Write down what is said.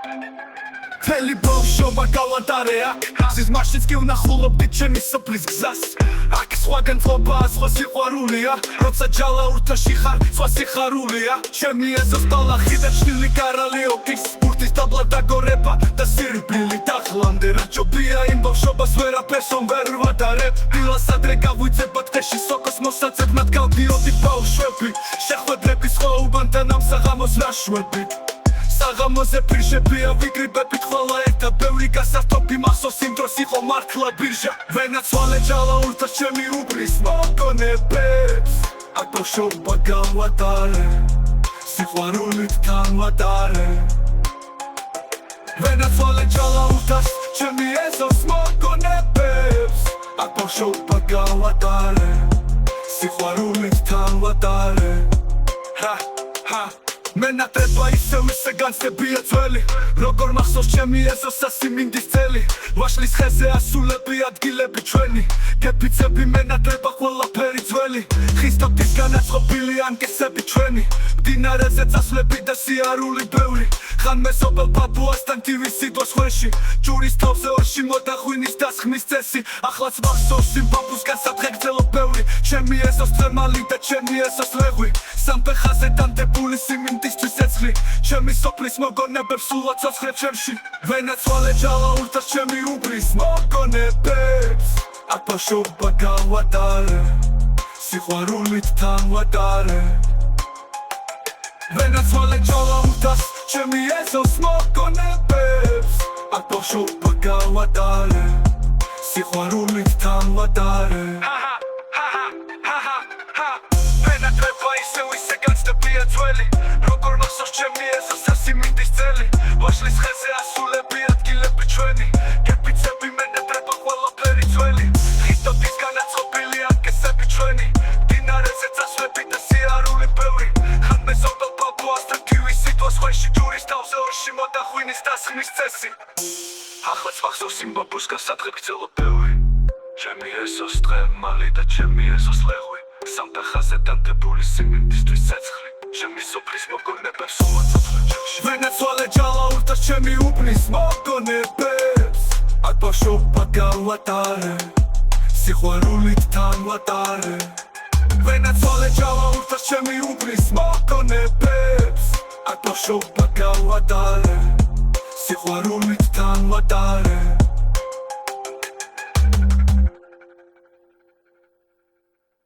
მთელი ბავშვობა გავატარე აქ ზის მარშიც კი ვნახულობდით ჩემი სოფლის გზას აქ სხვაგან თლობაა სხვა სიყვარულია როცა ჯალაურთაში ხარ სხვა სიხარულია ჩემი ეზოს ტალახი და ჩნილი კარალი ოკის ბურთის დაბლა დაგორება და სირბილი დახლამდე რა ჯობია იმ ბავშვობას ვერაფერს ვერ ვატარებ დილას ადრე გავუძებოთ თეში სოკოს მოსაცებ მათ გავდიოდით ბავშვები შეხვედრების ხოვბანთან ამ საღამოს ნაშვებით საღამოზე პირშებია ვიგრიბებით ხოლა ერთად ბევრი გასართობი მახსოვს იმ დროს იყო მართლა ბირჟა ვენაცვალე ჯალაურთა ჩემი უბრის მოგონებებს აქ ბავშვობა გავატარე სიყვარულით განვატარე ვენაცვალე ჯალაურთას ჩემი ეზოს მოგონებებს აქ ბავშვობა გავატარე სიყვარულით განვატარე მენატრება ისევ ისე განცდებია ძველი როგორ მახსოვს ჩემი ეზოს სასიმინდის წელი ვაშლის ხეზე ასულები ადგილები ჩვენი კეფიცები მენატრება ყველაფერი ძველი ხისტობდის განაწყობილი ანკესები ჩვენი მდინარეზე წასვლები და სიარული ბევრი ხან მეზობელ ბაბუასთან ტივის სიტყვას ხვეში ჯურის თავზე ორში მოდახვინის დასხმის წესი ახლაც მახსოვს იმ ბაბუს გასადღე გრძელო ბევრი ჩემი ეზოს თრემალი და ჩემი ეზოს ლეღვი სამფეხაზე დამდებული სიმინდისთვის ეცლი ჩემი სოფლის მოგონებებს სულ აცოცხლებ ჩემში ვენაცვალე ჯალაურთას ჩემი უბრის მოგონებებს აქ ბავშვობა გავატარე სიყვარულით განვატარე ვენაცვალე ჯალაურთას ჩემი ეზოს მოგონებებს აქ ბავშვობა გავატარე სიყვარულით განვატარე ვენატრება ისევ ისე განცდებია ძველი როგორ მახსოვს ჩემი ეზოს სასიმინდის წელი ვაშლის ხეზე ასულები ადგილები ჩვენი კეფიცები მენატრება ყველაფერი ძველი ხისტობდის განაწყობილი ანკესები ჩვენი მდინარეზე წასვლები და სიარული ბევრი ხან მეზობელ ბაბუასთან ტივის სიტყვას ხვეში ჯურის თავზე ორში მოდახვინის დასხმის წესი ახლაც მახსოვს იმ ბაბუს გასადღე გრძელო ბევრი ჩემი ეზოს თრემალი და ჩემი ეზოს ლეღვი სამფეხაზე დამდებული სიმინდისთვის ცეცხლი ჩემი სოფლის მოგონებებს სულ აცოცხლებ ჩემში ვენაცვალე ჯალაურთას ჩემი უბრის მოგონებებს აქ ბავშვობა გავატარე სიყვარულით განვატარე ვენაცვალე ჯალაურთას ჩემი უბრის მოგონებებს აქ ბავშვობა გავატარე სიყვარულით განვატარე